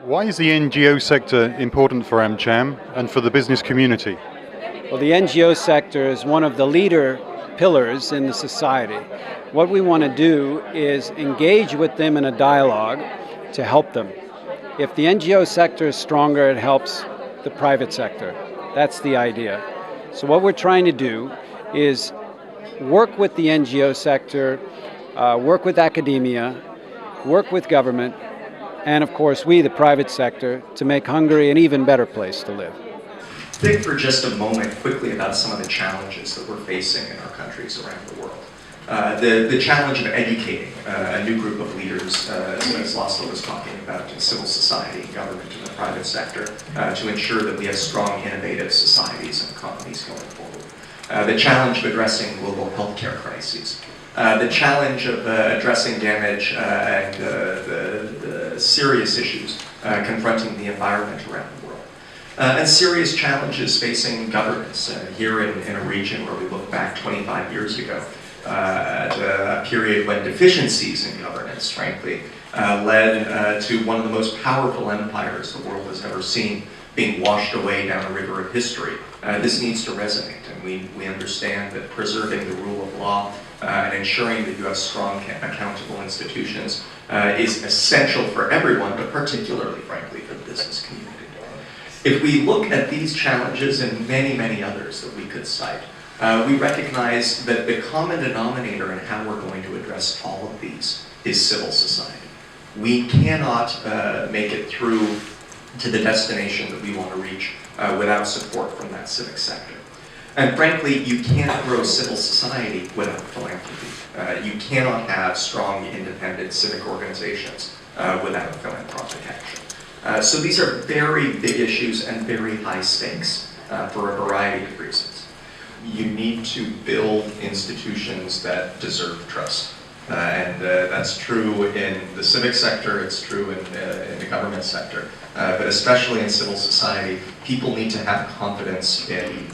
Why is the NGO sector important for AmCham and for the business community? Well, the NGO sector is one of the leader pillars in the society. What we want to do is engage with them in a dialogue to help them. If the NGO sector is stronger, it helps the private sector. That's the idea. So what we're trying to do is work with the NGO sector, work with academia, work with government, and of course we, the private sector, to make Hungary an even better place to live. Think for just a moment quickly about some of the challenges that we're facing in our countries around the world. The challenge of educating a new group of leaders, as Laszlo was talking about, in civil society, government, and the private sector, to ensure that we have strong, innovative societies and economies going forward. The challenge of addressing global healthcare crises. The challenge of addressing damage and the serious issues confronting the environment around the world. And serious challenges facing governments here in a region where we look back 25 years ago at a period when deficiencies in governance, frankly, led to one of the most powerful empires the world has ever seen being washed away down a river of history. This needs to resonate, and we understand that preserving the rule of law and ensuring that you have strong, accountable institutions is essential for everyone, but particularly, frankly, for the business community. If we look at these challenges and many, many others that we could cite, we recognize that the common denominator in how we're going to address all of these is civil society. We cannot make it through to the destination that we want to reach without support from that civic sector. And frankly, you can't grow civil society without philanthropy. You cannot have strong, independent civic organizations without philanthropic action. So these are very big issues and very high stakes for a variety of reasons. You need to build institutions that deserve trust. And that's true in the civic sector, it's true in the government sector, but especially in civil society, people need to have confidence in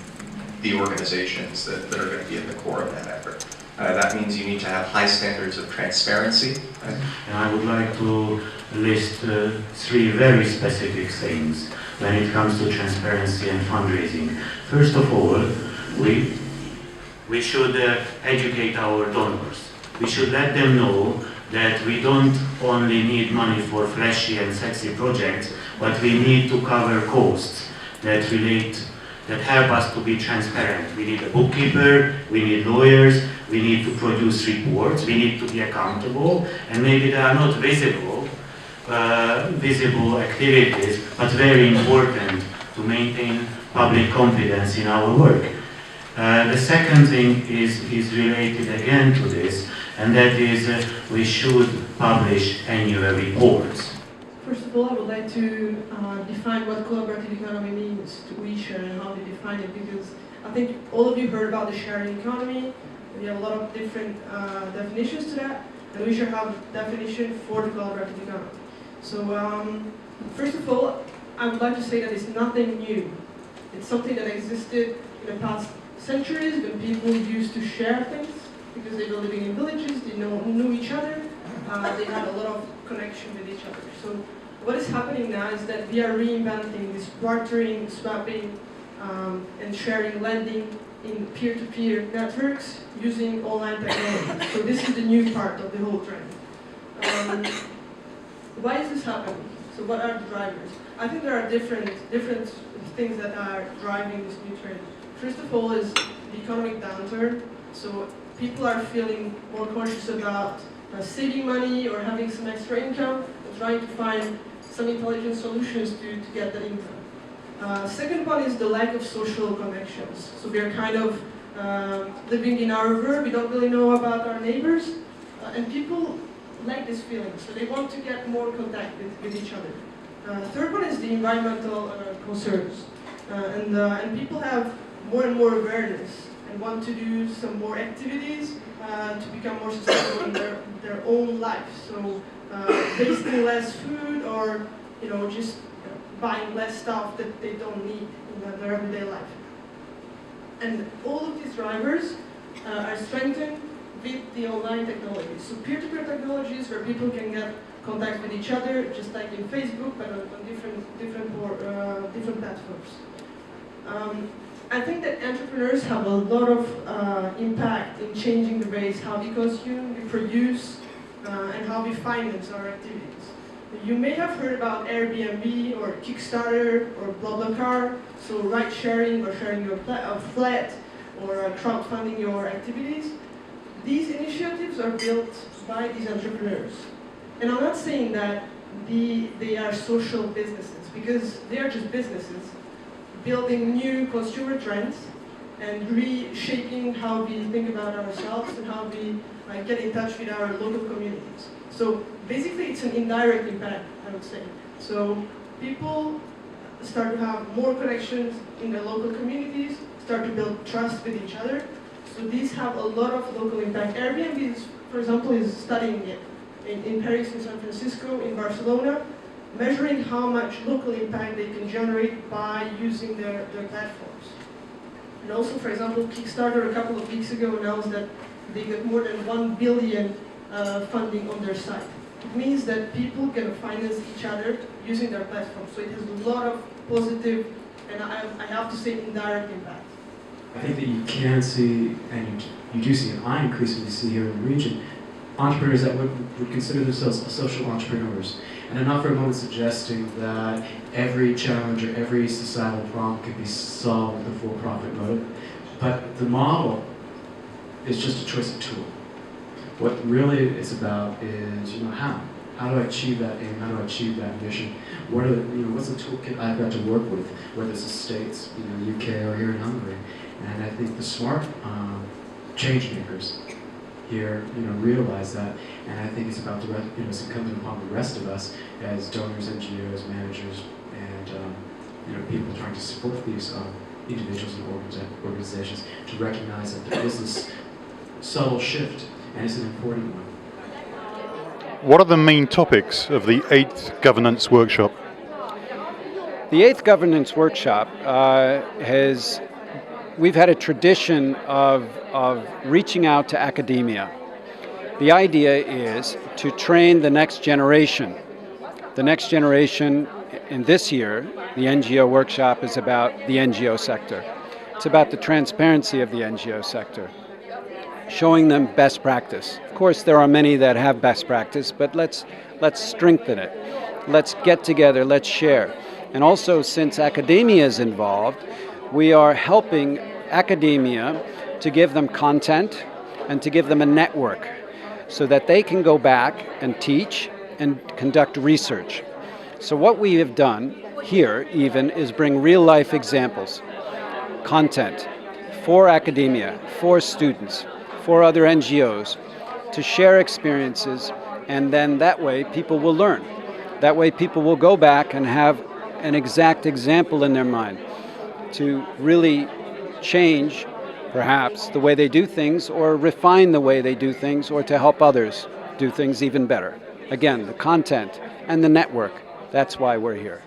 the organizations that are going to be at the core of that effort. That means you need to have high standards of transparency. And I would like to list three very specific things when it comes to transparency and fundraising. First of all, we should educate our donors. We should let them know that we don't only need money for flashy and sexy projects, but we need to cover costs that help us to be transparent. We need a bookkeeper, we need lawyers, we need to produce reports, we need to be accountable, and maybe they are not visible activities, but very important to maintain public confidence in our work. The second thing is related again to this, and that is we should publish annual reports. First of all, I would like to define what collaborative economy means to each and how we define it, because I think all of you heard about the sharing economy. We have a lot of different definitions to that, and we should have a definition for the collaborative economy. So first of all, I would like to say that it's nothing new. It's something that existed in the past centuries when people used to share things because they were living in villages, they knew each other, they had a lot of connection with each other. So what is happening now is that we are reinventing this bartering, swapping, and sharing, lending in peer-to-peer networks using online technology. So this is the new part of the whole trend. Why is this happening? So what are the drivers? I think there are different things that are driving this new trend. First of all is the economic downturn. So people are feeling more conscious about saving money or having some extra income and trying to find some intelligent solutions to get that income. Second one is the lack of social connections. So we are kind of living in our world, we don't really know about our neighbors, and people like this feeling, so they want to get more contact with each other. Third one is the environmental concerns, and people have more and more awareness and want to do some more activities to become more sustainable in their own life. So wasting less food, or just buying less stuff that they don't need in their everyday life. And all of these drivers are strengthened with the online technologies. So peer-to-peer technologies where people can get contact with each other, just like in Facebook, but on different platforms. I think that entrepreneurs have a lot of impact in changing the ways how we consume, we produce, and how we finance our activities. You may have heard about Airbnb or Kickstarter or BlaBlaCar, so ride sharing or sharing your flat or crowdfunding your activities. These initiatives are built by these entrepreneurs. And I'm not saying that they are social businesses, because they are just businesses building new consumer trends and reshaping how we think about ourselves and how we get in touch with our local communities. So basically it's an indirect impact, I would say. So people start to have more connections in their local communities, start to build trust with each other. So these have a lot of local impact. Airbnb, for example, is studying it in Paris, in San Francisco, in Barcelona, measuring how much local impact they can generate by using their platforms. And also, for example, Kickstarter a couple of weeks ago announced that they got more than 1 billion funding on their site. It means that people can finance each other using their platform. So it has a lot of positive, and I have to say, indirect impact. I think that you can see, and you do see, and I increasingly see here in the region, entrepreneurs that would consider themselves social entrepreneurs. And I'm not for a moment suggesting that every challenge or every societal problem can be solved with a for-profit motive, but the model is just a choice of tool. What really it's about is, how? How do I achieve that aim? How do I achieve that mission? What are what's the toolkit I've got to work with, whether it's the States, the UK, or here in Hungary? And I think the smart change makers here, realize that, and I think it's about it's incumbent upon the rest of us as donors, NGOs, managers, and people trying to support these individuals and organizations to recognize that there is this subtle shift, and it's an important one. What are the main topics of the 8th Governance Workshop? The 8th Governance Workshop we've had a tradition of reaching out to academia. The idea is to train the next generation. The next generation in this year, the NGO workshop is about the NGO sector. It's about the transparency of the NGO sector, showing them best practice. Of course, there are many that have best practice, but let's strengthen it. Let's get together, let's share. And also, since academia is involved, we are helping academia to give them content and to give them a network so that they can go back and teach and conduct research. So what we have done here even is bring real-life examples, content for academia, for students, for other NGOs, to share experiences, and then that way people will learn. That way people will go back and have an exact example in their mind to really change, perhaps, the way they do things, or refine the way they do things, or to help others do things even better. Again, the content and the network, that's why we're here.